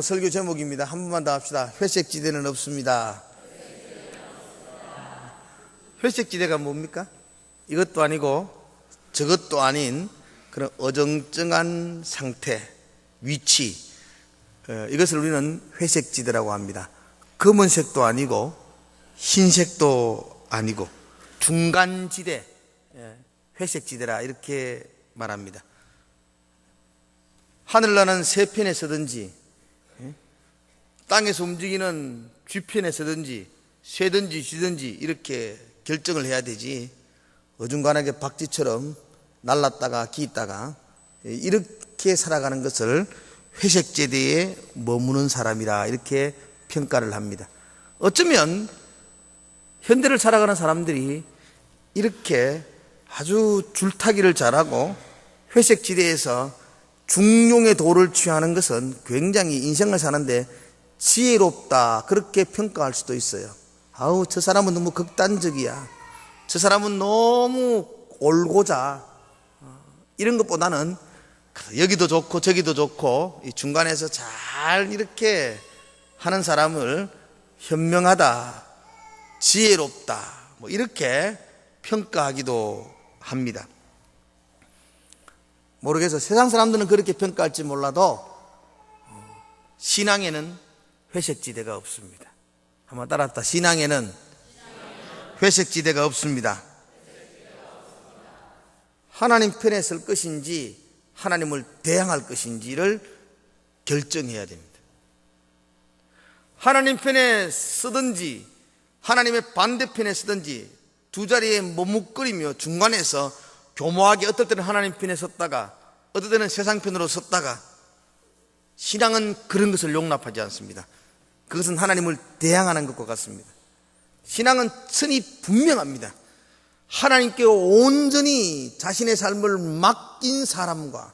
설교 제목입니다. 한 번만 더 합시다. 회색지대는 없습니다. 회색지대가 뭡니까? 이것도 아니고 저것도 아닌 그런 어정쩡한 상태, 위치, 이것을 우리는 회색지대라고 합니다. 검은색도 아니고 흰색도 아니고 중간지대, 회색지대라 이렇게 말합니다. 하늘나는 새편에 서든지 땅에서 움직이는 쥐편에 서든지 쇠든지 쥐든지 이렇게 결정을 해야 되지, 어중간하게 박쥐처럼 날랐다가 기있다가 이렇게 살아가는 것을 회색지대에 머무는 사람이라 이렇게 평가를 합니다. 어쩌면 현대를 살아가는 사람들이 이렇게 아주 줄타기를 잘하고 회색지대에서 중용의 도를 취하는 것은 굉장히 인생을 사는데 지혜롭다 그렇게 평가할 수도 있어요. 아우, 저 사람은 너무 극단적이야, 저 사람은 너무 올고자, 이런 것보다는 여기도 좋고 저기도 좋고 이 중간에서 잘 이렇게 하는 사람을 현명하다, 지혜롭다 뭐 이렇게 평가하기도 합니다. 모르겠어요. 세상 사람들은 그렇게 평가할지 몰라도 신앙에는 회색지대가 없습니다. 한번 따라합시다. 신앙에는 회색지대가 없습니다. 하나님 편에 설 것인지 하나님을 대항할 것인지를 결정해야 됩니다. 하나님 편에 서든지 하나님의 반대편에 서든지 두 자리에 머뭇거리며 중간에서 교묘하게 어떨 때는 하나님 편에 섰다가 어떨 때는 세상 편으로 섰다가, 신앙은 그런 것을 용납하지 않습니다. 그것은 하나님을 대항하는 것과 같습니다. 신앙은 선이 분명합니다. 하나님께 온전히 자신의 삶을 맡긴 사람과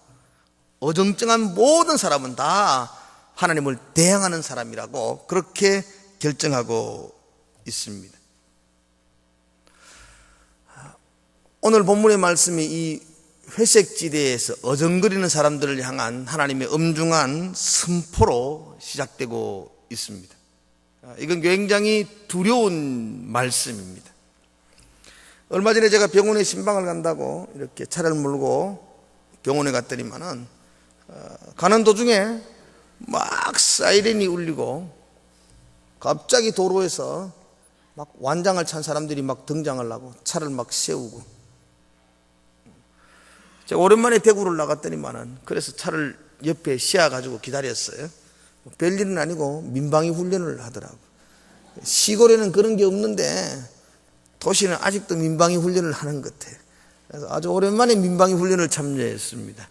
어정쩡한 모든 사람은 다 하나님을 대항하는 사람이라고 그렇게 결정하고 있습니다. 오늘 본문의 말씀이 이 회색지대에서 어정거리는 사람들을 향한 하나님의 엄중한 선포로 시작되고 있습니다. 이건 굉장히 두려운 말씀입니다. 얼마 전에 제가 병원에 신방을 간다고 이렇게 차를 몰고 병원에 갔더니만은 가는 도중에 막 사이렌이 울리고 갑자기 도로에서 막 완장을 찬 사람들이 막 등장을 하고 차를 막 세우고, 제가 오랜만에 대구를 나갔더니만은 그래서 차를 옆에 씌워가지고 기다렸어요. 별일은 아니고 민방위 훈련을 하더라고. 시골에는 그런 게 없는데 도시는 아직도 민방위 훈련을 하는 것 같아요. 그래서 아주 오랜만에 민방위 훈련을 참여했습니다.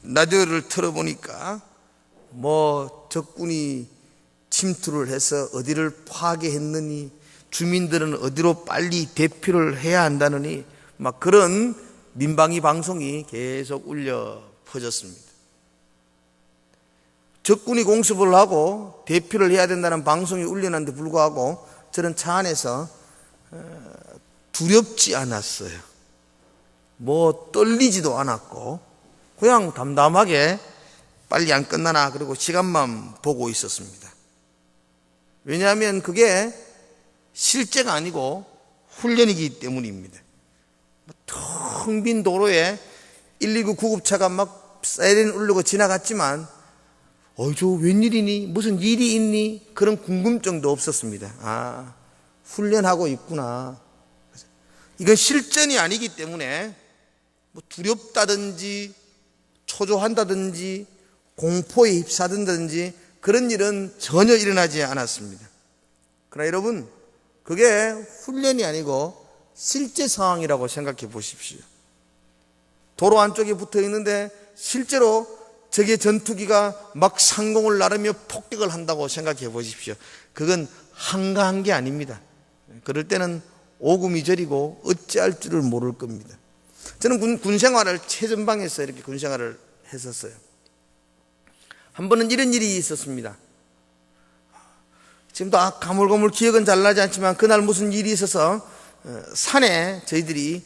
라디오를 틀어보니까 뭐 적군이 침투를 해서 어디를 파괴했느니 주민들은 어디로 빨리 대피를 해야 한다느니 막 그런 민방위 방송이 계속 울려 퍼졌습니다. 적군이 공습을 하고 대피를 해야 된다는 방송이 울려났는데 불구하고 저는 차 안에서 두렵지 않았어요. 뭐 떨리지도 않았고 그냥 담담하게 빨리 안 끝나나 그리고 시간만 보고 있었습니다. 왜냐하면 그게 실제가 아니고 훈련이기 때문입니다. 텅 빈 도로에 119 구급차가 막 사이렌 울리고 지나갔지만 저 웬일이니? 무슨 일이 있니? 그런 궁금증도 없었습니다. 아, 훈련하고 있구나. 이건 실전이 아니기 때문에 뭐 두렵다든지 초조한다든지 공포에 휩싸든다든지 그런 일은 전혀 일어나지 않았습니다. 그러나 여러분, 그게 훈련이 아니고 실제 상황이라고 생각해 보십시오. 도로 안쪽에 붙어 있는데 실제로 적의 전투기가 막 상공을 나르며 폭격을 한다고 생각해 보십시오. 그건 한가한 게 아닙니다. 그럴 때는 오금이 저리고 어찌할 줄을 모를 겁니다. 저는 군 생활을 최전방에서 이렇게 군 생활을 했었어요. 한 번은 이런 일이 있었습니다. 지금도 가물가물 기억은 잘 나지 않지만 그날 무슨 일이 있어서 산에 저희들이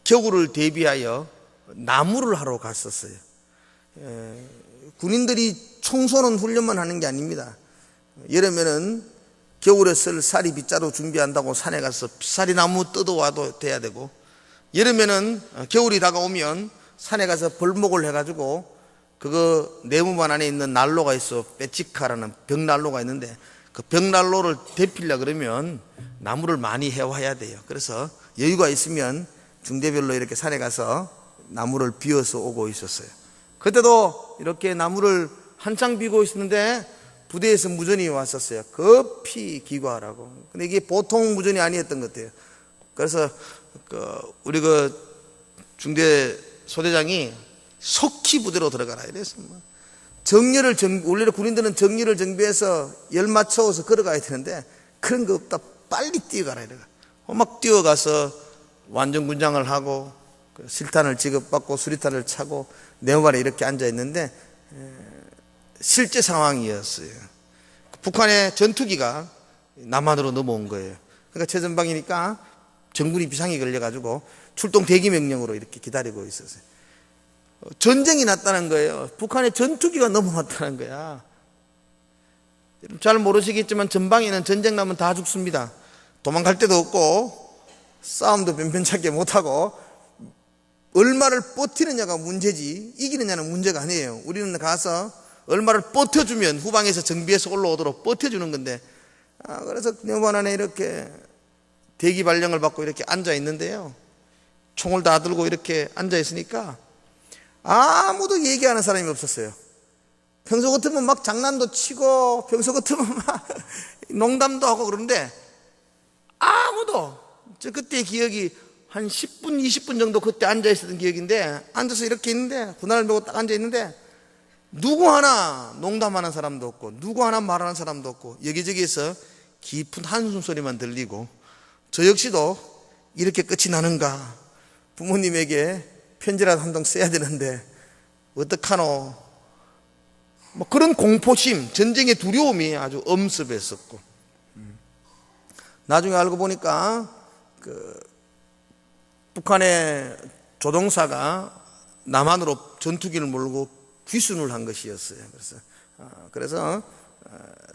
겨울을 대비하여 나무를 하러 갔었어요. 군인들이 청소는 훈련만 하는 게 아닙니다. 여름에는 겨울에 쓸 쌀이 빗자루 준비한다고 산에 가서 쌀이 나무 뜯어와도 돼야 되고, 여름에는 겨울이 다가오면 산에 가서 벌목을 해가지고 그거 네모만 안에 있는 난로가 있어. 빼치카라는 벽난로가 있는데 그 벽난로를 데피려 그러면 나무를 많이 해와야 돼요. 그래서 여유가 있으면 중대별로 이렇게 산에 가서 나무를 비워서 오고 있었어요. 그때도 이렇게 나무를 한창 비고 있었는데 부대에서 무전이 왔었어요. 급히 귀가하라고. 근데 이게 보통 무전이 아니었던 것 같아요. 그래서 우리 중대 소대장이 속히 부대로 들어가라 이랬어. 원래 군인들은 정렬을 정비해서 열 맞춰서 걸어가야 되는데 그런 거 없다. 빨리 뛰어가라 이래가. 막 뛰어가서 완전 군장을 하고 실탄을 지급받고 수리탄을 차고 네모발에 이렇게 앉아 있는데 실제 상황이었어요. 북한의 전투기가 남한으로 넘어온 거예요. 그러니까 최전방이니까 정군이 비상이 걸려가지고 출동 대기 명령으로 이렇게 기다리고 있었어요. 전쟁이 났다는 거예요. 북한의 전투기가 넘어왔다는 거야. 잘 모르시겠지만 전방에는 전쟁 나면 다 죽습니다. 도망갈 데도 없고 싸움도 변변찮게 못하고 얼마를 버티느냐가 문제지 이기느냐는 문제가 아니에요. 우리는 가서 얼마를 버텨주면 후방에서 정비해서 올라오도록 버텨주는 건데, 그래서 네모반 안에 이렇게 대기 발령을 받고 이렇게 앉아 있는데요, 총을 다 들고 이렇게 앉아 있으니까 아무도 얘기하는 사람이 없었어요. 평소 같으면 막 장난도 치고 평소 같으면 막 농담도 하고 그러는데 아무도, 저 그때 기억이 한 10분 20분 정도 그때 앉아 있었던 기억인데, 앉아서 이렇게 있는데 군화를 메고 딱 앉아 있는데 누구 하나 농담하는 사람도 없고 누구 하나 말하는 사람도 없고 여기저기에서 깊은 한숨 소리만 들리고, 저 역시도 이렇게 끝이 나는가, 부모님에게 편지라도 한 통 써야 되는데 어떡하노, 뭐 그런 공포심, 전쟁의 두려움이 아주 엄습했었고, 나중에 알고 보니까 북한의 조종사가 남한으로 전투기를 몰고 귀순을 한 것이었어요. 그래서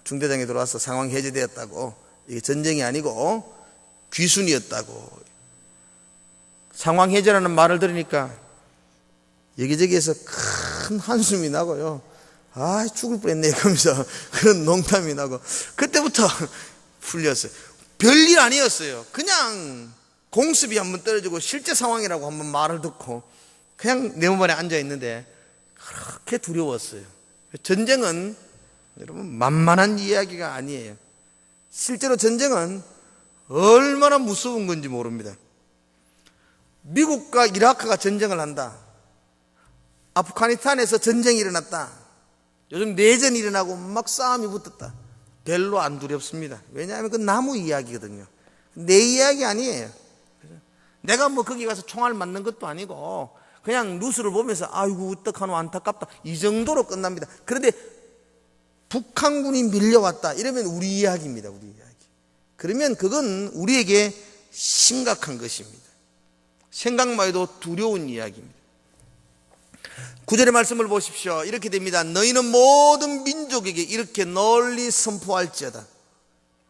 중대장이 들어와서 상황 해제되었다고, 이게 전쟁이 아니고 귀순이었다고. 상황 해제라는 말을 들으니까 여기저기에서 큰 한숨이 나고요, 아 죽을 뻔했네 그러면서 그런 농담이 나고, 그때부터 풀렸어요. 별일 아니었어요. 그냥 공습이 한번 떨어지고 실제 상황이라고 한번 말을 듣고 그냥 네모반에 앉아 있는데 그렇게 두려웠어요. 전쟁은 여러분 만만한 이야기가 아니에요. 실제로 전쟁은 얼마나 무서운 건지 모릅니다. 미국과 이라크가 전쟁을 한다, 아프가니스탄에서 전쟁이 일어났다, 요즘 내전이 일어나고 막 싸움이 붙었다, 별로 안 두렵습니다. 왜냐하면 그 나무 이야기거든요. 내 이야기 아니에요. 내가 뭐 거기 가서 총알 맞는 것도 아니고 그냥 뉴스를 보면서 아이고 어떡하노 안타깝다 이 정도로 끝납니다. 그런데 북한군이 밀려왔다 이러면 우리 이야기입니다. 우리 이야기. 그러면 그건 우리에게 심각한 것입니다. 생각만 해도 두려운 이야기입니다. 9절의 말씀을 보십시오. 이렇게 됩니다. 너희는 모든 민족에게 이렇게 널리 선포할지어다.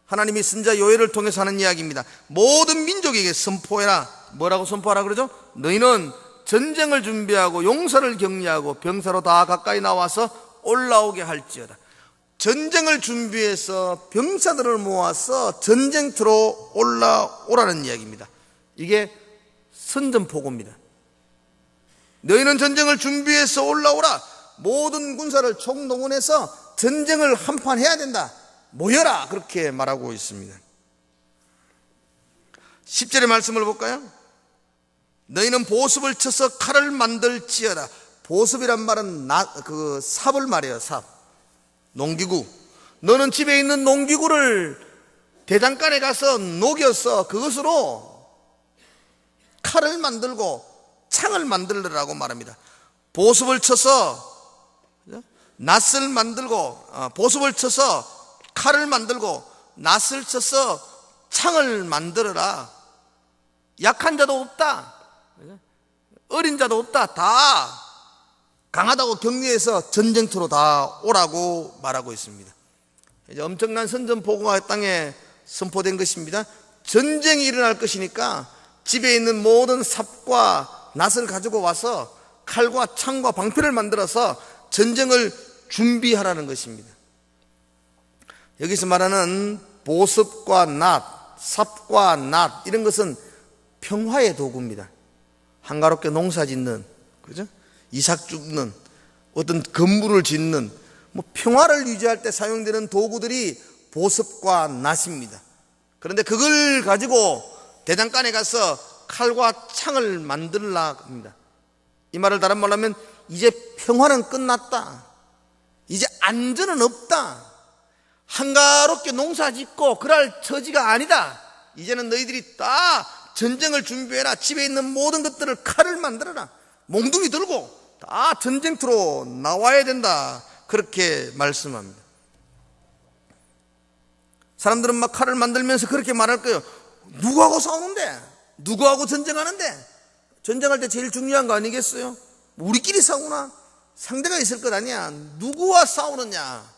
하나님이 선자 요엘을 통해서 하는 이야기입니다. 모든 민족에게 선포해라. 뭐라고 선포하라 그러죠? 너희는 전쟁을 준비하고 용사를 격려하고 병사로 다 가까이 나와서 올라오게 할지어다. 전쟁을 준비해서 병사들을 모아서 전쟁터로 올라오라는 이야기입니다. 이게 선전포고입니다. 너희는 전쟁을 준비해서 올라오라. 모든 군사를 총동원해서 전쟁을 한판 해야 된다. 모여라. 그렇게 말하고 있습니다. 10절의 말씀을 볼까요? 너희는 보습을 쳐서 칼을 만들지어라. 보습이란 말은 삽을 말해요. 삽. 농기구. 너는 집에 있는 농기구를 대장간에 가서 녹여서 그것으로 칼을 만들고 창을 만들라고 말합니다. 보습을 쳐서 낫을 만들고, 보습을 쳐서 칼을 만들고 낫을 쳐서 창을 만들어라. 약한 자도 없다, 어린 자도 없다. 다 강하다고 격려해서 전쟁터로 다 오라고 말하고 있습니다. 이제 엄청난 선전포고가 땅에 선포된 것입니다. 전쟁이 일어날 것이니까 집에 있는 모든 삽과 낫을 가지고 와서 칼과 창과 방패를 만들어서 전쟁을 준비하라는 것입니다. 여기서 말하는 보습과 낫, 삽과 낫 이런 것은 평화의 도구입니다. 한가롭게 농사 짓는, 그죠? 이삭 줍는, 어떤 건물을 짓는, 평화를 유지할 때 사용되는 도구들이 보습과 낫입니다. 그런데 그걸 가지고 대장간에 가서 칼과 창을 만들라 합니다. 이 말을 다른 말로 하면 이제 평화는 끝났다. 이제 안전은 없다. 한가롭게 농사 짓고 그럴 처지가 아니다. 이제는 너희들이 다 전쟁을 준비해라. 집에 있는 모든 것들을 칼을 만들어라. 몽둥이 들고 다 전쟁터로 나와야 된다. 그렇게 말씀합니다. 사람들은 막 칼을 만들면서 그렇게 말할 거예요. 누구하고 싸우는데? 누구하고 전쟁하는데? 전쟁할 때 제일 중요한 거 아니겠어요? 우리끼리 싸우나? 상대가 있을 것 아니야. 누구와 싸우느냐?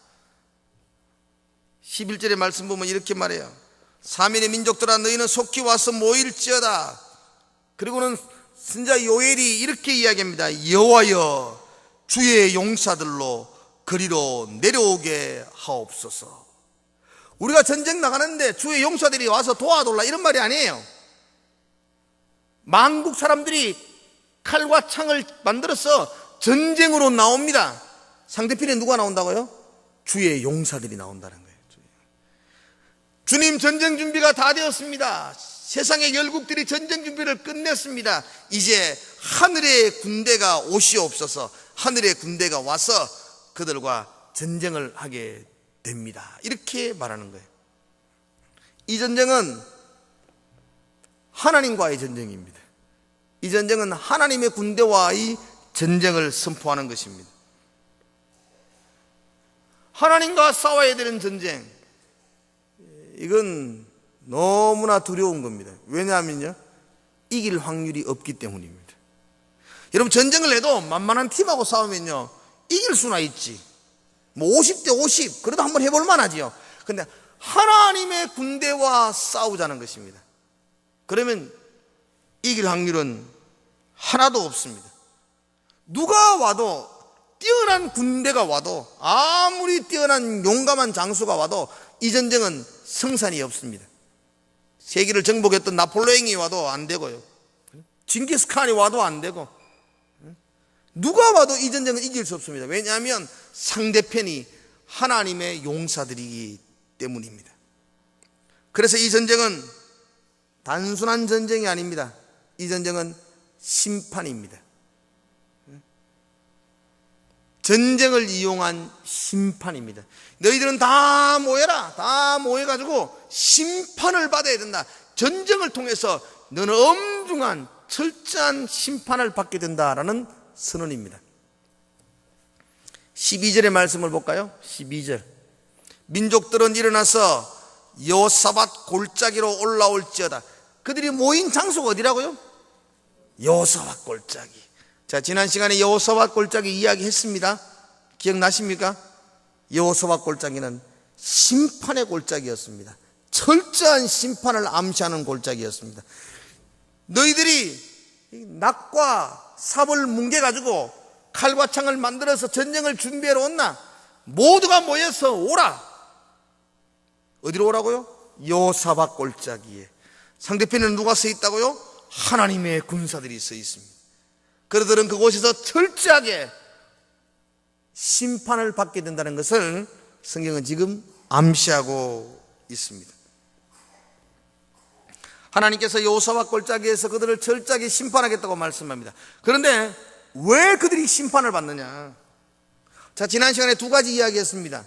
11절의 말씀 보면 이렇게 말해요. 사민의 민족들아 너희는 속히 와서 모일지어다. 그리고는 선지자 요엘이 이렇게 이야기합니다. 여호와여 주의 용사들로 그리로 내려오게 하옵소서. 우리가 전쟁 나가는데 주의 용사들이 와서 도와달라 이런 말이 아니에요. 만국 사람들이 칼과 창을 만들어서 전쟁으로 나옵니다. 상대편에 누가 나온다고요? 주의 용사들이 나온다는 거예요. 주님 전쟁 준비가 다 되었습니다. 세상의 열국들이 전쟁 준비를 끝냈습니다. 이제 하늘의 군대가 오시옵소서. 하늘의 군대가 와서 그들과 전쟁을 하게 됩니다. 이렇게 말하는 거예요. 이 전쟁은 하나님과의 전쟁입니다. 이 전쟁은 하나님의 군대와의 전쟁을 선포하는 것입니다. 하나님과 싸워야 되는 전쟁, 이건 너무나 두려운 겁니다. 왜냐하면요, 이길 확률이 없기 때문입니다. 여러분, 전쟁을 해도 만만한 팀하고 싸우면요 이길 수나 있지. 50대 50 그래도 한번 해볼 만하지요. 근데 하나님의 군대와 싸우자는 것입니다. 그러면 이길 확률은 하나도 없습니다. 누가 와도, 뛰어난 군대가 와도, 아무리 뛰어난 용감한 장수가 와도 이 전쟁은 승산이 없습니다. 세계를 정복했던 나폴레옹이 와도 안 되고요, 징기스칸이 와도 안 되고, 누가 와도 이 전쟁은 이길 수 없습니다. 왜냐하면 상대편이 하나님의 용사들이기 때문입니다. 그래서 이 전쟁은 단순한 전쟁이 아닙니다. 이 전쟁은 심판입니다. 전쟁을 이용한 심판입니다. 너희들은 다 모여라. 다 모여가지고 심판을 받아야 된다. 전쟁을 통해서 너는 엄중한 철저한 심판을 받게 된다라는 선언입니다. 12절의 말씀을 볼까요? 12절. 민족들은 일어나서 여호사밧 골짜기로 올라올지어다. 그들이 모인 장소가 어디라고요? 여호사밧 골짜기. 자, 지난 시간에 여호사밧 골짜기 이야기했습니다. 기억나십니까? 여호사밧 골짜기는 심판의 골짜기였습니다. 철저한 심판을 암시하는 골짜기였습니다. 너희들이 낫과 삽을 뭉개가지고 칼과 창을 만들어서 전쟁을 준비하러 온나? 모두가 모여서 오라. 어디로 오라고요? 여호사밧 골짜기에. 상대편에는 누가 서 있다고요? 하나님의 군사들이 서 있습니다. 그들은 그곳에서 철저하게 심판을 받게 된다는 것을 성경은 지금 암시하고 있습니다. 하나님께서 여호사밧 골짜기에서 그들을 철저하게 심판하겠다고 말씀합니다. 그런데 왜 그들이 심판을 받느냐? 자, 지난 시간에 두 가지 이야기했습니다.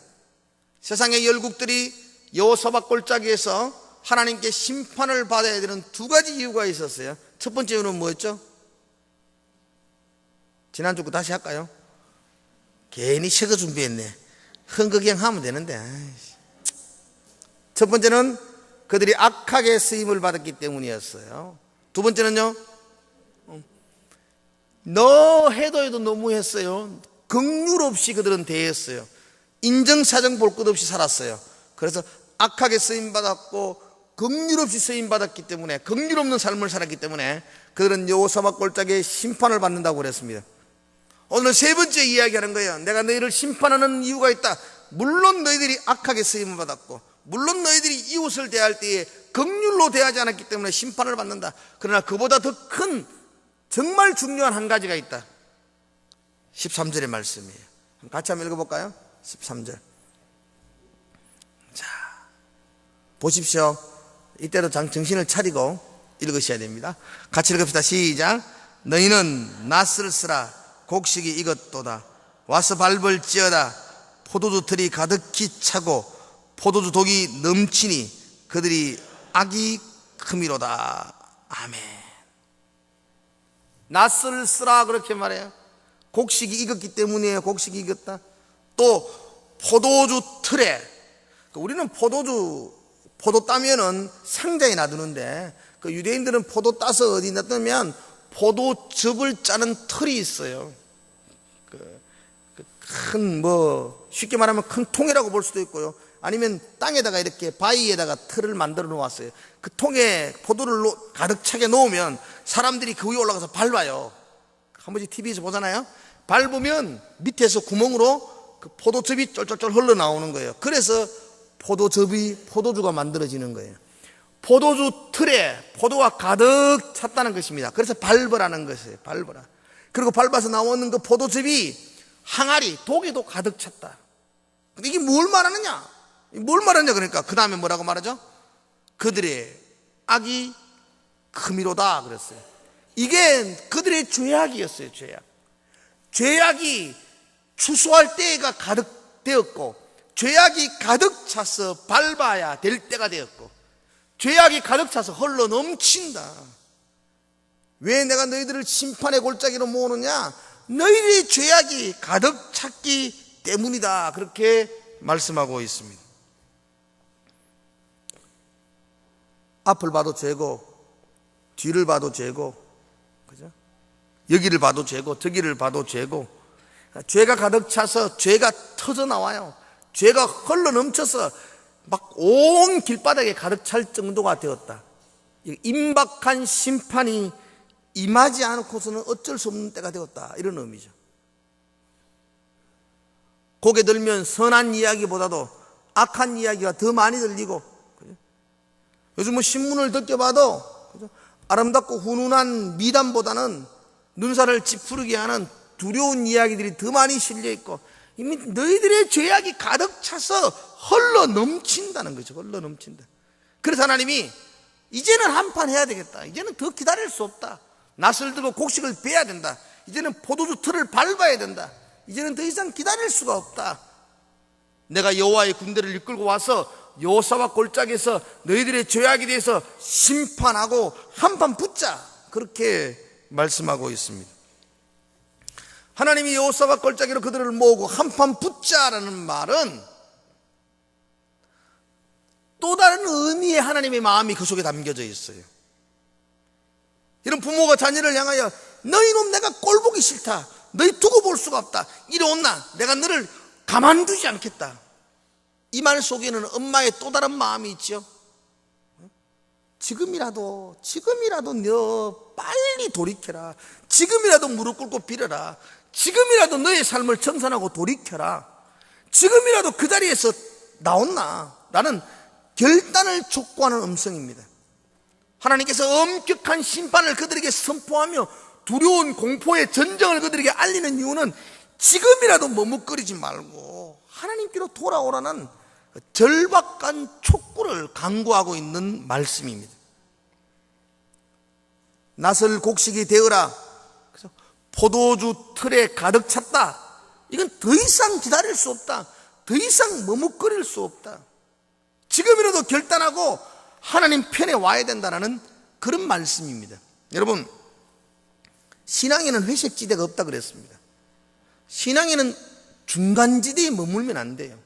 세상의 열국들이 여호사밧 골짜기에서 하나님께 심판을 받아야 되는 두 가지 이유가 있었어요. 첫 번째 이유는 뭐였죠? 지난주 거 다시 할까요? 괜히 새거 준비했네. 흥그경 하면 되는데. 첫 번째는 그들이 악하게 쓰임을 받았기 때문이었어요. 두 번째는요, 해도 너무했어요. 긍휼 없이 그들은 대했어요. 인정사정 볼 것 없이 살았어요. 그래서 악하게 쓰임받았고 긍휼 없이 쓰임받았기 때문에, 긍휼 없는 삶을 살았기 때문에 그들은 여호사밧 골짜기에 심판을 받는다고 그랬습니다. 오늘 세 번째 이야기하는 거예요. 내가 너희를 심판하는 이유가 있다. 물론 너희들이 악하게 쓰임을 받았고, 물론 너희들이 이웃을 대할 때에 긍휼로 대하지 않았기 때문에 심판을 받는다. 그러나 그보다 더 큰 정말 중요한 한 가지가 있다. 13절의 말씀이에요. 같이 한번 읽어볼까요? 13절. 자, 보십시오. 이때도 정신을 차리고 읽으셔야 됩니다. 같이 읽읍시다. 시작. 너희는 낫을 쓰라. 곡식이 익었도다. 와서 밟을지어다. 포도주 틀이 가득히 차고 포도주 독이 넘치니 그들이 악이 크미로다. 아멘. 낫을 쓰라 그렇게 말해요. 곡식이 익었기 때문에 곡식이 익었다. 또 포도주 틀에, 우리는 포도 따면은 상자에 놔두는데 그 유대인들은 포도 따서 어디 놔두면 포도즙을 짜는 틀이 있어요. 큰 쉽게 말하면 큰 통이라고 볼 수도 있고요. 아니면 땅에다가 이렇게 바위에다가 틀을 만들어 놓았어요. 그 통에 포도를 가득 차게 놓으면 사람들이 그 위에 올라가서 밟아요. 한 번씩 TV에서 보잖아요. 밟으면 밑에서 구멍으로 그 포도즙이 쫄쫄쫄 흘러나오는 거예요. 그래서 포도주가 만들어지는 거예요. 포도주 틀에 포도가 가득 찼다는 것입니다. 그래서 밟으라는 것이에요. 밟으라. 그리고 밟아서 나오는 그 포도즙이 항아리, 독에도 가득 찼다. 근데 이게 뭘 말하느냐? 그러니까 그 다음에 뭐라고 말하죠? 그들의 악이 크미로다 그랬어요. 이게 그들의 죄악이었어요. 죄악이 추수할 때가 가득 되었고, 죄악이 가득 차서 밟아야 될 때가 되었고, 죄악이 가득 차서 흘러 넘친다. 왜 내가 너희들을 심판의 골짜기로 모으느냐? 너희들의 죄악이 가득 찼기 때문이다. 그렇게 말씀하고 있습니다. 앞을 봐도 죄고, 뒤를 봐도 죄고, 그죠? 여기를 봐도 죄고, 저기를 봐도 죄고, 죄가 가득 차서 죄가 터져 나와요. 죄가 흘러 넘쳐서 막 온 길바닥에 가득 찰 정도가 되었다. 임박한 심판이 임하지 않고서는 어쩔 수 없는 때가 되었다. 이런 의미죠. 고개 들면 선한 이야기보다도 악한 이야기가 더 많이 들리고, 요즘 신문을 듣겨봐도 아름답고 훈훈한 미담보다는 눈살을 찌푸리게 하는 두려운 이야기들이 더 많이 실려있고, 이미 너희들의 죄악이 가득 차서 흘러 넘친다는 거죠. 흘러 넘친다. 그래서 하나님이 이제는 한판 해야 되겠다. 이제는 더 기다릴 수 없다. 낫을 들고 곡식을 베야 된다. 이제는 포도주 틀을 밟아야 된다. 이제는 더 이상 기다릴 수가 없다. 내가 여호와의 군대를 이끌고 와서 여호사밧 골짜기에서 너희들의 죄악에 대해서 심판하고 한판 붙자. 그렇게 말씀하고 있습니다. 하나님이 여호사밧 골짜기로 그들을 모으고 한판 붙자라는 말은 또 다른 의미의 하나님의 마음이 그 속에 담겨져 있어요. 이런 부모가 자녀를 향하여 너희 놈 내가 꼴 보기 싫다. 너희 두고 볼 수가 없다. 이리 온나 내가 너를 가만두지 않겠다. 이 말 속에는 엄마의 또 다른 마음이 있죠. 지금이라도 너 빨리 돌이켜라. 지금이라도 무릎 꿇고 빌어라. 지금이라도 너의 삶을 청산하고 돌이켜라. 지금이라도 그 자리에서 나온나 라는 결단을 촉구하는 음성입니다. 하나님께서 엄격한 심판을 그들에게 선포하며 두려운 공포의 전쟁을 그들에게 알리는 이유는 지금이라도 머뭇거리지 말고 하나님께로 돌아오라는 절박한 촉구를 강구하고 있는 말씀입니다. 낫을 곡식이 되어라. 그래서 포도주 틀에 가득 찼다. 이건 더 이상 기다릴 수 없다. 더 이상 머뭇거릴 수 없다. 지금이라도 결단하고 하나님 편에 와야 된다는 그런 말씀입니다. 여러분, 신앙에는 회색지대가 없다 그랬습니다. 신앙에는 중간지대에 머물면 안 돼요.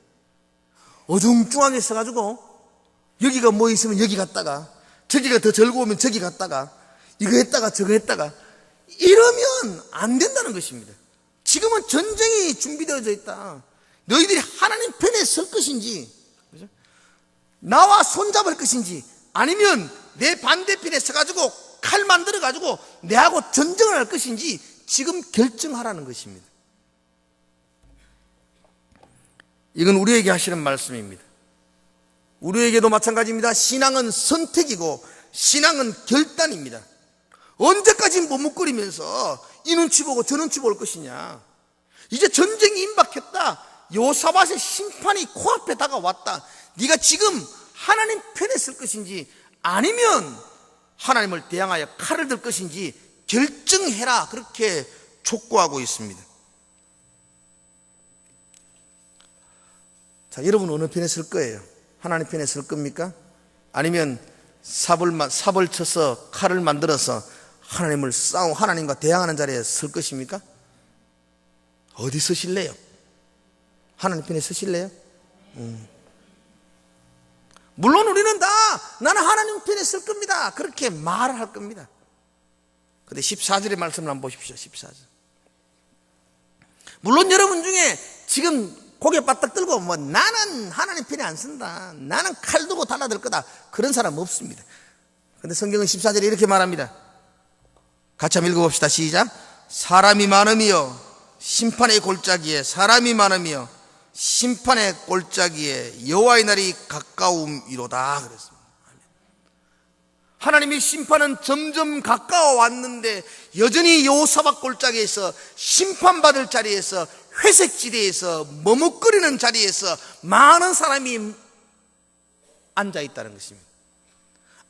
어중중하게 써가지고 여기가 뭐 있으면 여기 갔다가 저기가 더 즐거우면 저기 갔다가 이거 했다가 저거 했다가 이러면 안 된다는 것입니다. 지금은 전쟁이 준비되어져 있다. 너희들이 하나님 편에 설 것인지, 그죠? 나와 손잡을 것인지, 아니면 내 반대편에 서가지고 칼 만들어가지고 내하고 전쟁을 할 것인지 지금 결정하라는 것입니다. 이건 우리에게 하시는 말씀입니다. 우리에게도 마찬가지입니다. 신앙은 선택이고 신앙은 결단입니다. 언제까지 머뭇거리면서 이 눈치 보고 저 눈치 볼 것이냐. 이제 전쟁이 임박했다. 여호사밧의 심판이 코앞에 다가왔다. 네가 지금 하나님 편에 설 것인지 아니면 하나님을 대항하여 칼을 들 것인지 결정해라. 그렇게 촉구하고 있습니다. 자, 여러분 어느 편에 설 거예요? 하나님 편에 설 겁니까? 아니면 삽을 쳐서 칼을 만들어서 하나님과 대항하는 자리에 설 것입니까? 어디 서실래요? 하나님 편에 서실래요? 물론 우리는 다 나는 하나님 편에 설 겁니다. 그렇게 말을 할 겁니다. 근데 14절의 말씀을 한번 보십시오. 14절. 물론 여러분 중에 지금 고개 바닥 들고 나는 하나님 편에 안 쓴다. 나는 칼 두고 달라들 거다. 그런 사람 없습니다. 근데 성경은 14절에 이렇게 말합니다. 같이 한번 읽어봅시다. 시작. 사람이 많으며 심판의 골짜기에 사람이 많으며 심판의 골짜기에 여호와의 날이 가까움이로다 그랬습니다. 하나님의 심판은 점점 가까워 왔는데 여전히 여호사밧 골짜기에서 심판받을 자리에서 회색지대에서 머뭇거리는 자리에서 많은 사람이 앉아있다는 것입니다.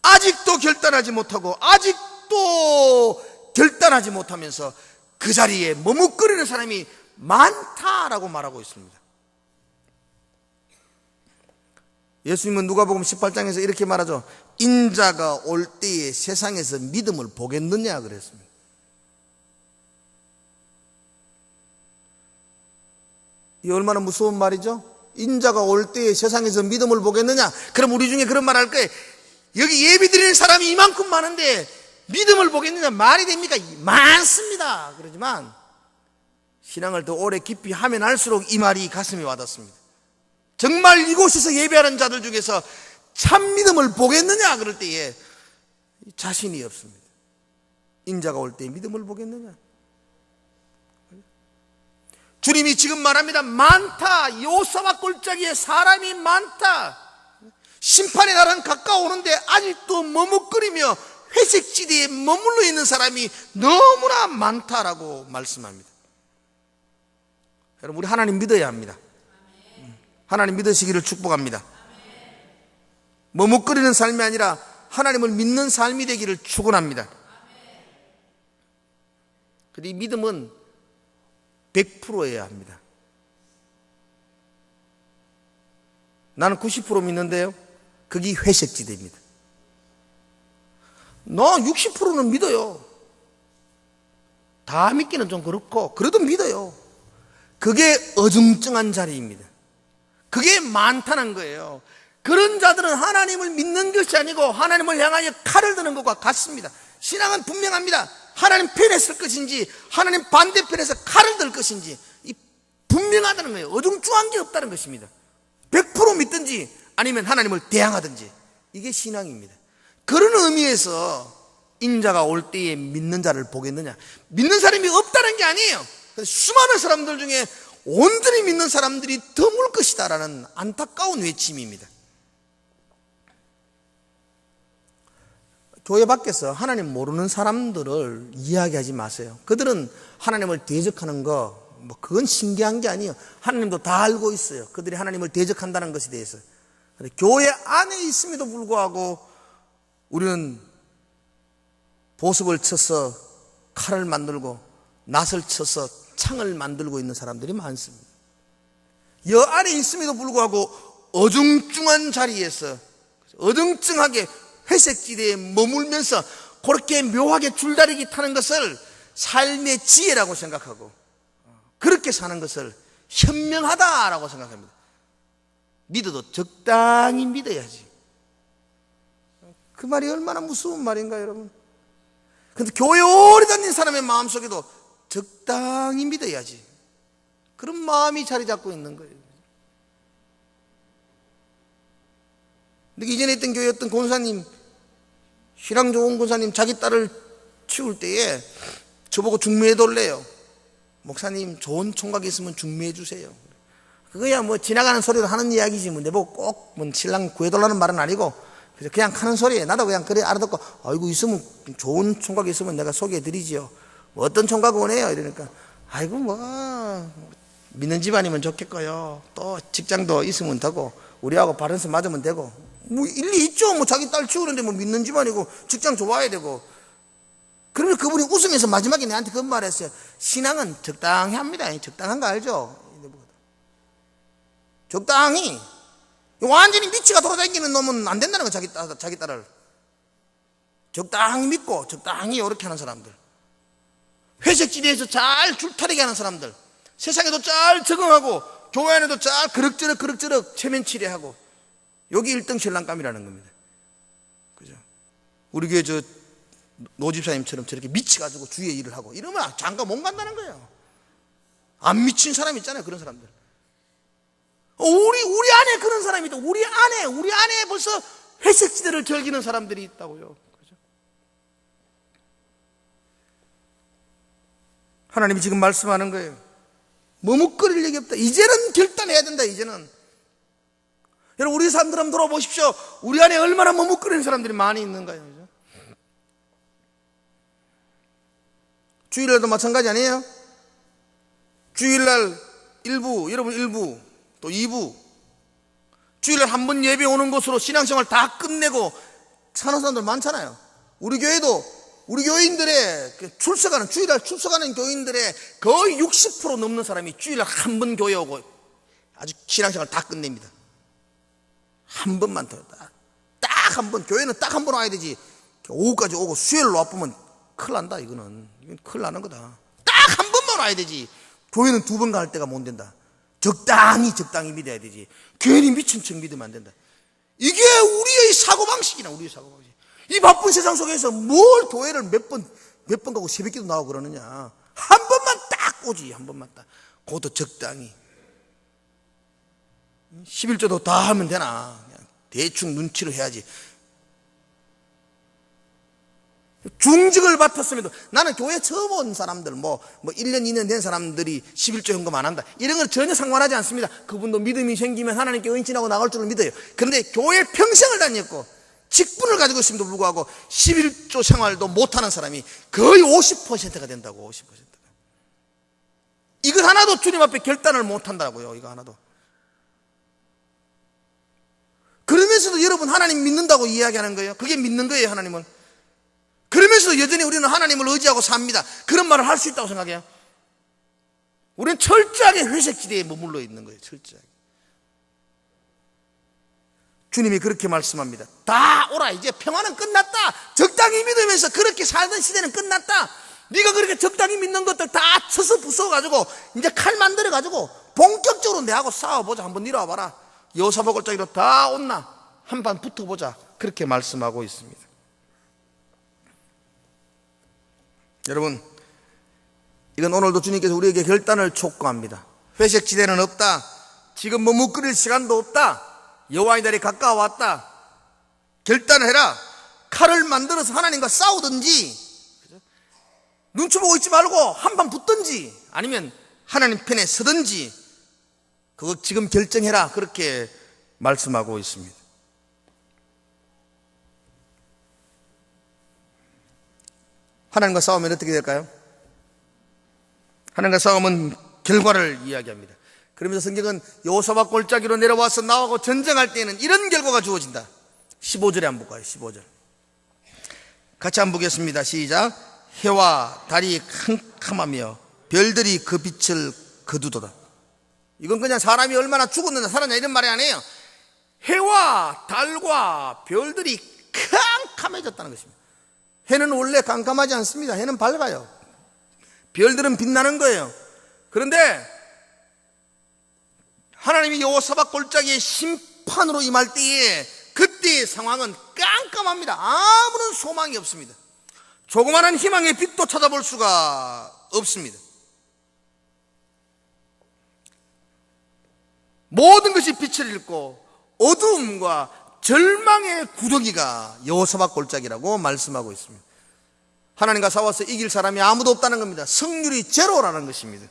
아직도 결단하지 못하고 아직도 결단하지 못하면서 그 자리에 머뭇거리는 사람이 많다라고 말하고 있습니다. 예수님은 누가복음 18장에서 이렇게 말하죠. 인자가 올 때에 세상에서 믿음을 보겠느냐 그랬습니다. 이 얼마나 무서운 말이죠? 인자가 올 때에 세상에서 믿음을 보겠느냐? 그럼 우리 중에 그런 말 할 거예요. 여기 예비 드리는 사람이 이만큼 많은데 믿음을 보겠느냐? 말이 됩니까? 많습니다. 그러지만 신앙을 더 오래 깊이 하면 할수록 이 말이 가슴에 와닿습니다. 정말 이곳에서 예배하는 자들 중에서 참 믿음을 보겠느냐? 그럴 때에 자신이 없습니다. 인자가 올 때에 믿음을 보겠느냐? 주님이 지금 말합니다. 많다. 여호사밧 골짜기에 사람이 많다. 심판의 날은 가까워오는데 아직도 머뭇거리며 회색지대에 머물러 있는 사람이 너무나 많다라고 말씀합니다. 여러분, 우리 하나님 믿어야 합니다. 하나님 믿으시기를 축복합니다. 머뭇거리는 삶이 아니라 하나님을 믿는 삶이 되기를 축원합니다. 그런데 이 믿음은 100%여야 합니다. 나는 90% 믿는데요. 그게 회색지대입니다. 너 60%는 믿어요. 다 믿기는 좀 그렇고 그래도 믿어요. 그게 어중쩡한 자리입니다. 그게 많다는 거예요. 그런 자들은 하나님을 믿는 것이 아니고 하나님을 향하여 칼을 드는 것과 같습니다. 신앙은 분명합니다. 하나님 편에 설 것인지 하나님 반대편에서 칼을 들 것인지 분명하다는 거예요. 어중쩡한 게 없다는 것입니다. 100% 믿든지 아니면 하나님을 대항하든지 이게 신앙입니다. 그런 의미에서 인자가 올 때에 믿는 자를 보겠느냐. 믿는 사람이 없다는 게 아니에요. 수많은 사람들 중에 온전히 믿는 사람들이 드물 것이다 라는 안타까운 외침입니다. 교회 밖에서 하나님 모르는 사람들을 이야기하지 마세요. 그들은 하나님을 대적하는 거 그건 신기한 게 아니에요. 하나님도 다 알고 있어요. 그들이 하나님을 대적한다는 것에 대해서. 근데 교회 안에 있음에도 불구하고 우리는 보습을 쳐서 칼을 만들고 낫을 쳐서 창을 만들고 있는 사람들이 많습니다. 여 안에 있음에도 불구하고 어중쩡한 자리에서 어중쩡하게 회색지대에 머물면서 그렇게 묘하게 줄다리기 타는 것을 삶의 지혜라고 생각하고 그렇게 사는 것을 현명하다라고 생각합니다. 믿어도 적당히 믿어야지. 그 말이 얼마나 무서운 말인가 여러분. 근데 교회 오래 다닌 사람의 마음속에도 적당히 믿어야지. 그런 마음이 자리 잡고 있는 거예요. 근데 이전에 있던 교회 어떤 권사님, 신앙 좋은 권사님, 자기 딸을 치울 때에 저보고 중매해 달래요. 목사님, 좋은 총각이 있으면 중매해 주세요. 그거야 뭐 지나가는 소리로 하는 이야기지, 뭐 내보고 꼭 뭐 신랑 구해달라는 말은 아니고 그래서 그냥 하는 소리예요. 나도 그냥 그래 알아듣고, 아이고 있으면, 좋은 총각이 있으면 내가 소개해 드리지요. 뭐 어떤 총각 원해요? 이러니까 아이고 뭐 믿는 집안이면 좋겠고요, 또 직장도 있으면 되고 우리하고 바른서 맞으면 되고, 뭐 일리 있죠. 뭐 자기 딸 치우는데 뭐 믿는 집안이고 직장 좋아야 되고. 그러면 그분이 웃으면서 마지막에 내한테 그런 말 했어요. 신앙은 적당히 합니다. 적당한 거 알죠? 적당히. 완전히 미치가 돌아다니는 놈은 안 된다는 거야. 자기 딸을 적당히 믿고 적당히 이렇게 하는 사람들, 회색지대에서 잘 줄타리게 하는 사람들, 세상에도 잘 적응하고 교회 안에도 잘 그럭저럭 체면치레하고, 여기 1등 신랑감이라는 겁니다. 그죠? 우리 교회 저 노집사님처럼 저렇게 미치가지고 주위에 일을 하고 이러면 장가 못 간다는 거예요. 안 미친 사람 있잖아요. 그런 사람들. 우리 안에 그런 사람이 있다. 우리 안에 벌써 회색지대를 즐기는 사람들이 있다고요. 그죠? 하나님이 지금 말씀하는 거예요. 머뭇거릴 얘기 없다. 이제는 결단해야 된다. 이제는. 여러분, 우리 사람들 한번 돌아보십시오. 우리 안에 얼마나 머뭇거리는 사람들이 많이 있는가요? 그죠? 주일날도 마찬가지 아니에요? 주일날 여러분 1부 또 2부, 주일날 한 번 예배 오는 것으로 신앙생활 다 끝내고 사는 사람들 많잖아요. 우리 교인들의 주일날 출석하는 교인들의 거의 60% 넘는 사람이 주일날 한 번 교회 오고 아주 신앙생활 다 끝냅니다. 한 번만 더, 딱 한 번. 교회는 딱 한 번 와야 되지. 오후까지 오고 수요일로 와보면 큰일 난다. 이건 큰일 나는 거다. 딱 한 번만 와야 되지. 교회는 2번 갈 때가 못 된다. 적당히 믿어야 되지. 괜히 미친 척 믿으면 안 된다. 이게 우리의 사고방식이나 우리의 사고방식. 이 바쁜 세상 속에서 뭘 교회를 몇 번 가고 새벽기도 나오고 그러느냐. 한 번만 딱 오지. 한 번만 딱. 그것도 적당히. 11조도 다 하면 되나. 그냥 대충 눈치를 해야지. 중직을 맡았음에도, 나는 교회 처음 온 사람들, 뭐 1년, 2년 된 사람들이 11조 헌금 안 한다, 이런 건 전혀 상관하지 않습니다. 그분도 믿음이 생기면 하나님께 은신하고 나갈 줄을 믿어요. 그런데 교회 평생을 다녔고 직분을 가지고 있음에도 불구하고 11조 생활도 못하는 사람이 거의 50%가 된다고. 50%가. 이것 하나도 주님 앞에 결단을 못한다고요. 이거 하나도. 그러면서도 여러분 하나님 믿는다고 이야기하는 거예요. 그게 믿는 거예요, 하나님은. 그러면서도 여전히 우리는 하나님을 의지하고 삽니다. 그런 말을 할 수 있다고 생각해요? 우리는 철저하게 회색지대에 머물러 있는 거예요. 철저하게. 주님이 그렇게 말씀합니다. 다 오라. 이제 평화는 끝났다. 적당히 믿으면서 그렇게 살던 시대는 끝났다. 네가 그렇게 적당히 믿는 것들 다 쳐서 부숴가지고 이제 칼 만들어가지고 본격적으로 내하고 싸워보자. 한번 내려와봐라. 여호사밧골짜기로 다 온나 한판 붙어보자. 그렇게 말씀하고 있습니다. 여러분, 이건 오늘도 주님께서 우리에게 결단을 촉구합니다. 회색지대는 없다. 지금 머뭇거릴 시간도 없다. 여호와의 날이 가까워왔다. 결단을 해라. 칼을 만들어서 하나님과 싸우든지, 눈치 보고 있지 말고 한판 붙든지, 아니면 하나님 편에 서든지, 그거 지금 결정해라. 그렇게 말씀하고 있습니다. 하나님과 싸우면 어떻게 될까요? 하나님과 싸우면 결과를 이야기합니다. 그러면서 성경은 여호사밧 골짜기로 내려와서 나하고 전쟁할 때에는 이런 결과가 주어진다. 15절에 한번 볼까요? 15절 같이 한번 보겠습니다. 시작. 해와 달이 캄캄하며 별들이 그 빛을 거두도다. 이건 그냥 사람이 얼마나 죽었느냐 살았냐 이런 말이 아니에요. 해와 달과 별들이 캄캄해졌다는 것입니다. 해는 원래 깜깜하지 않습니다. 해는 밝아요. 별들은 빛나는 거예요. 그런데 하나님이 여호사밧 골짜기의 심판으로 임할 때에 그때의 상황은 깜깜합니다. 아무런 소망이 없습니다. 조그마한 희망의 빛도 찾아볼 수가 없습니다. 모든 것이 빛을 잃고 어두움과 절망의 구덩이가 여호사밧 골짜기라고 말씀하고 있습니다. 하나님과 싸워서 이길 사람이 아무도 없다는 겁니다. 승률이 제로라는 것입니다.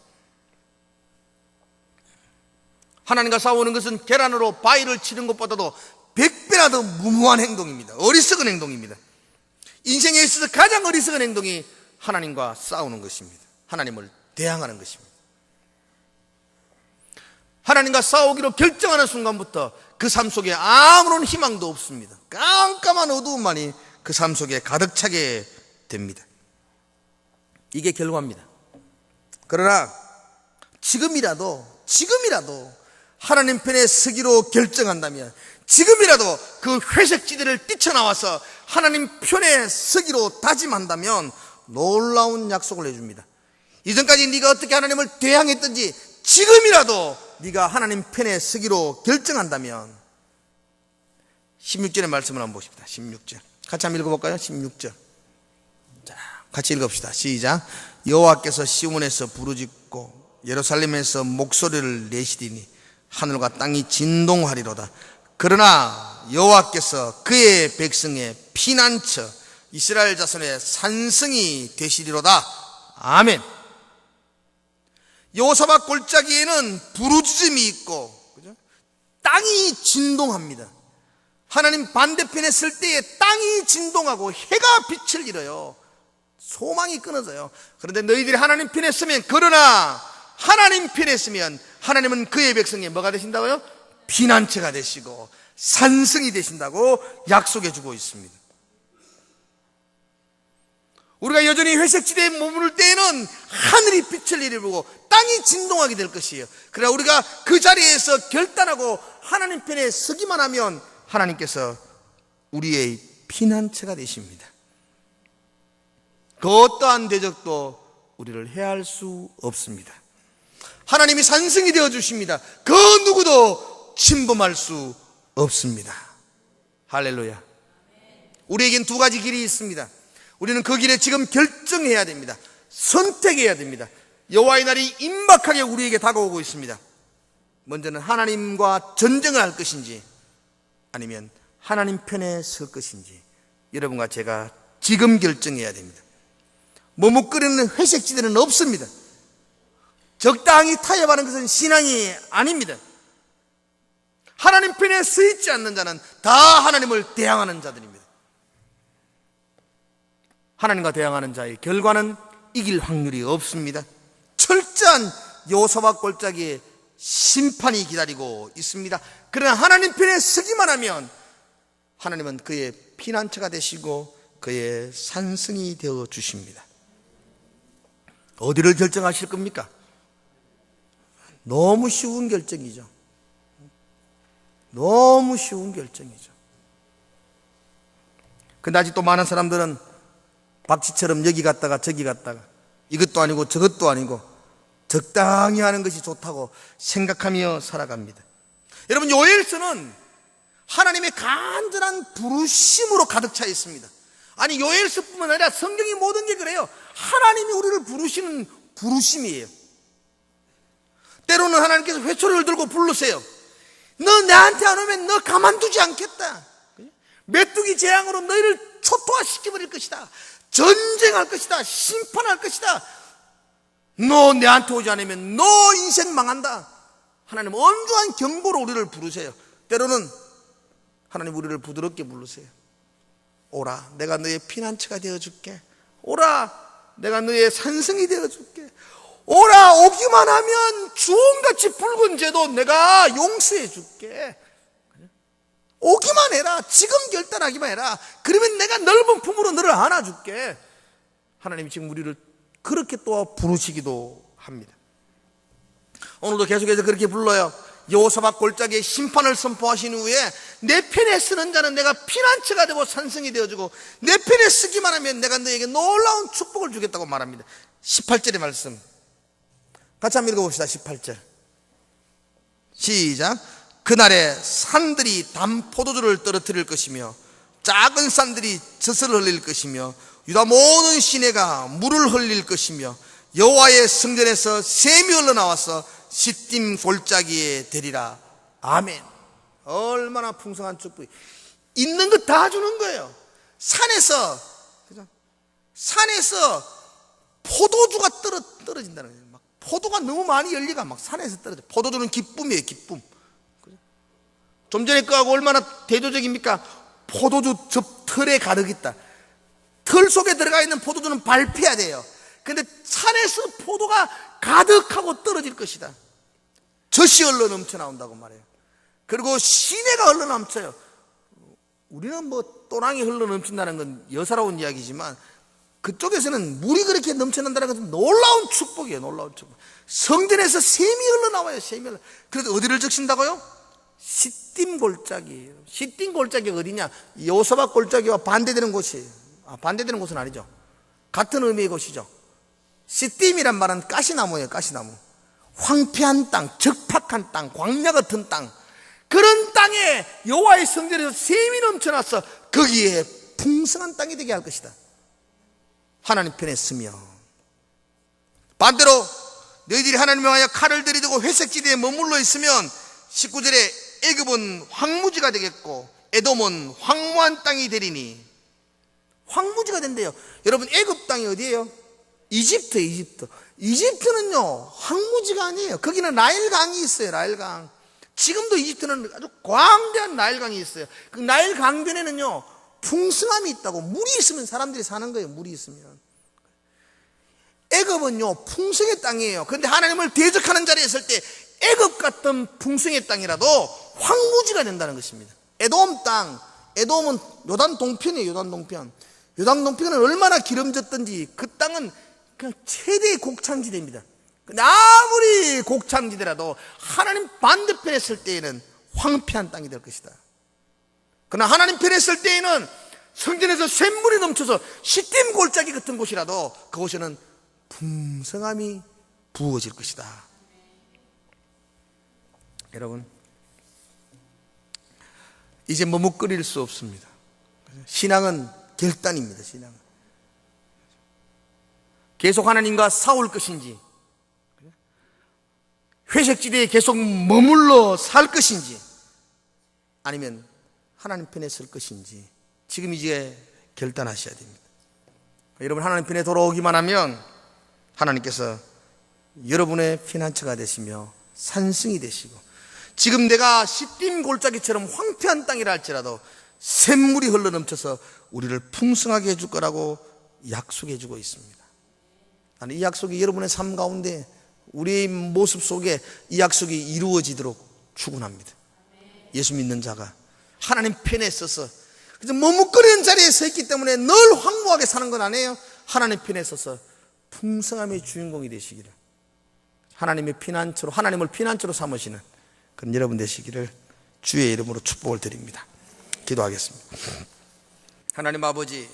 하나님과 싸우는 것은 계란으로 바위를 치는 것보다도 100배나 더 무모한 행동입니다. 어리석은 행동입니다. 인생에 있어서 가장 어리석은 행동이 하나님과 싸우는 것입니다. 하나님을 대항하는 것입니다. 하나님과 싸우기로 결정하는 순간부터 그 삶 속에 아무런 희망도 없습니다. 깜깜한 어두움만이 그 삶 속에 가득 차게 됩니다. 이게 결과입니다. 그러나 지금이라도 하나님 편에 서기로 결정한다면, 지금이라도 그 회색지대를 뛰쳐나와서 하나님 편에 서기로 다짐한다면 놀라운 약속을 해줍니다. 이전까지 네가 어떻게 하나님을 대항했든지 지금이라도 네가 하나님 편에 서기로 결정한다면, 16절의 말씀을 한번 보십시다. 16절 같이 한번 읽어볼까요? 16절 자, 같이 읽읍시다. 시작. 여호와께서 시온에서 부르짖고 예루살렘에서 목소리를 내시리니 하늘과 땅이 진동하리로다. 그러나 여호와께서 그의 백성의 피난처 이스라엘 자손의 산성이 되시리로다. 아멘. 여호사밧 골짜기에는 부르짖음이 있고, 그죠? 땅이 진동합니다. 하나님 반대편에 설 때에 땅이 진동하고 해가 빛을 잃어요. 소망이 끊어져요. 그런데 너희들이 하나님 편에 서면, 그러나 하나님 편에 서면 하나님은 그의 백성이 뭐가 되신다고요? 피난처가 되시고 산성이 되신다고 약속해 주고 있습니다. 우리가 여전히 회색지대에 머무를 때에는 하늘이 빛을 일으키고 땅이 진동하게 될 것이에요. 그러나 우리가 그 자리에서 결단하고 하나님 편에 서기만 하면 하나님께서 우리의 피난처가 되십니다. 그 어떠한 대적도 우리를 해할 수 없습니다. 하나님이 산성이 되어 주십니다. 그 누구도 침범할 수 없습니다. 할렐루야. 우리에겐 두 가지 길이 있습니다. 우리는 그 길에 지금 결정해야 됩니다. 선택해야 됩니다. 여호와의 날이 임박하게 우리에게 다가오고 있습니다. 먼저는 하나님과 전쟁을 할 것인지 아니면 하나님 편에 설 것인지 여러분과 제가 지금 결정해야 됩니다. 머뭇거리는 회색지대는 없습니다. 적당히 타협하는 것은 신앙이 아닙니다. 하나님 편에 서 있지 않는 자는 다 하나님을 대항하는 자들입니다. 하나님과 대항하는 자의 결과는 이길 확률이 없습니다. 철저한 여호사밧 골짜기에 심판이 기다리고 있습니다. 그러나 하나님 편에 서기만 하면 하나님은 그의 피난처가 되시고 그의 산성이 되어 주십니다. 어디를 결정하실 겁니까? 너무 쉬운 결정이죠. 너무 쉬운 결정이죠. 근데 아직도 많은 사람들은 박쥐처럼 여기 갔다가 저기 갔다가 이것도 아니고 저것도 아니고 적당히 하는 것이 좋다고 생각하며 살아갑니다. 여러분, 요엘서는 하나님의 간절한 부르심으로 가득 차 있습니다. 아니, 요엘서뿐만 아니라 성경이 모든 게 그래요. 하나님이 우리를 부르시는 부르심이에요. 때로는 하나님께서 회초리를 들고 부르세요. 너 나한테 안 오면 너 가만두지 않겠다. 메뚜기 재앙으로 너희를 초토화시켜버릴 것이다. 전쟁할 것이다. 심판할 것이다. 너 내한테 오지 않으면 너 인생 망한다. 하나님 엄중한 경고로 우리를 부르세요. 때로는 하나님 우리를 부드럽게 부르세요. 오라, 내가 너의 피난처가 되어줄게. 오라, 내가 너의 산성이 되어줄게. 오라, 오기만 하면 주홍같이 붉은 죄도 내가 용서해 줄게. 오기만 해라. 지금 결단하기만 해라. 그러면 내가 넓은 품으로 너를 안아줄게. 하나님이 지금 우리를 그렇게 또 부르시기도 합니다. 오늘도 계속해서 그렇게 불러요. 여호사밧 골짜기에 심판을 선포하신 후에 내 편에 서는 자는 내가 피난처가 되고 산성이 되어주고 내 편에 서기만 하면 내가 너에게 놀라운 축복을 주겠다고 말합니다. 18절의 말씀 같이 한번 읽어봅시다. 18절 시작. 그날에 산들이 담 포도주를 떨어뜨릴 것이며 작은 산들이 젖을 흘릴 것이며 유다 모든 시내가 물을 흘릴 것이며 여호와의 성전에서 샘이 흘러나와서 시딤 골짜기에 되리라. 아멘. 얼마나 풍성한 축복이, 있는 것 다 주는 거예요. 산에서 포도주가 떨어진다는 거예요. 막 포도가 너무 많이 열리가 막 산에서 떨어져. 포도주는 기쁨이에요, 기쁨. 좀 전에 거하고 얼마나 대조적입니까? 포도주 털에 가득 있다. 털 속에 들어가 있는 포도주는 밟혀야 돼요. 근데 산에서 포도가 가득하고 떨어질 것이다. 젖이 흘러 넘쳐 나온다고 말해요. 그리고 시내가 흘러 넘쳐요. 우리는 뭐 또랑이 흘러 넘친다는 건 여사로운 이야기지만 그쪽에서는 물이 그렇게 넘쳐난다는 것은 놀라운 축복이에요. 놀라운 축복. 성전에서 샘이 흘러나와요. 샘이 흘러. 그래도 어디를 적신다고요? 시딤 골짜기예요. 시딤 골짜기가 어디냐? 요사박 골짜기와 반대되는 곳이에요. 반대되는 곳은 아니죠. 같은 의미의 곳이죠. 시딤이란 말은 가시나무예요. 가시나무. 황폐한 땅, 적박한 땅, 광야 같은 땅, 그런 땅에 여호와의 성전에서 샘이 넘쳐나서 거기에 풍성한 땅이 되게 할 것이다. 하나님 편에 서며, 반대로 너희들이 하나님을 향하여 칼을 들이대고 회색지대에 머물러 있으면 19절에 애굽은 황무지가 되겠고 에돔은 황무한 땅이 되리니. 황무지가 된대요. 여러분, 애굽 땅이 어디예요? 이집트. 이집트는요 황무지가 아니에요. 거기는 나일강이 있어요. 나일강. 지금도 이집트는 아주 광대한 나일강이 있어요. 그 나일 강변에는요 풍성함이 있다고. 물이 있으면 사람들이 사는 거예요. 물이 있으면. 애굽은요 풍성의 땅이에요. 그런데 하나님을 대적하는 자리에 있을 때 애굽 같은 풍성의 땅이라도 황무지가 된다는 것입니다. 에돔 땅, 에돔은 요단 동편이에요. 요단 동편. 요단 동편은 얼마나 기름졌던지 그 땅은 그냥 최대의 곡창지대입니다. 근데 아무리 곡창지대라도 하나님 반대편에 설 때에는 황폐한 땅이 될 것이다. 그러나 하나님 편에 설 때에는 성전에서 샘물이 넘쳐서 시딤 골짜기 같은 곳이라도 그곳에는 풍성함이 부어질 것이다. 여러분, 이제 머뭇거릴 수 없습니다. 신앙은 결단입니다. 신앙은 계속 하나님과 싸울 것인지, 회색지대에 계속 머물러 살 것인지, 아니면 하나님 편에 설 것인지 지금 이제 결단하셔야 됩니다. 여러분, 하나님 편에 돌아오기만 하면 하나님께서 여러분의 피난처가 되시며 산성이 되시고, 지금 내가 시딤 골짜기처럼 황폐한 땅이라 할지라도 샘물이 흘러넘쳐서 우리를 풍성하게 해줄 거라고 약속해 주고 있습니다. 나는 이 약속이 여러분의 삶 가운데, 우리의 모습 속에 이 약속이 이루어지도록 축원합니다. 예수 믿는 자가 하나님 편에 서서 머뭇거리는 자리에 서 있기 때문에 늘 황무하게 사는 건 아니에요. 하나님 편에 서서 풍성함의 주인공이 되시기를, 하나님의 피난처로, 하나님을 피난처로 삼으시는 그런 여러분 되시기를 주의 이름으로 축복을 드립니다. 기도하겠습니다. 하나님 아버지,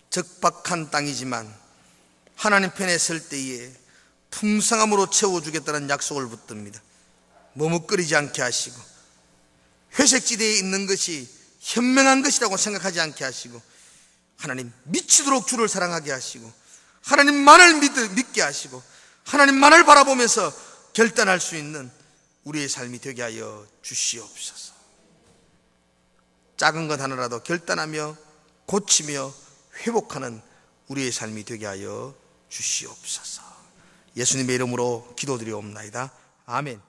적박한 땅이지만 하나님 편에 설 때에 풍성함으로 채워주겠다는 약속을 붙듭니다. 머뭇거리지 않게 하시고, 회색지대에 있는 것이 현명한 것이라고 생각하지 않게 하시고, 하나님 미치도록 주를 사랑하게 하시고, 하나님만을 믿게 하시고, 하나님만을 바라보면서 결단할 수 있는 우리의 삶이 되게 하여 주시옵소서. 작은 것 하나라도 결단하며 고치며 회복하는 우리의 삶이 되게 하여 주시옵소서. 예수님의 이름으로 기도드리옵나이다. 아멘.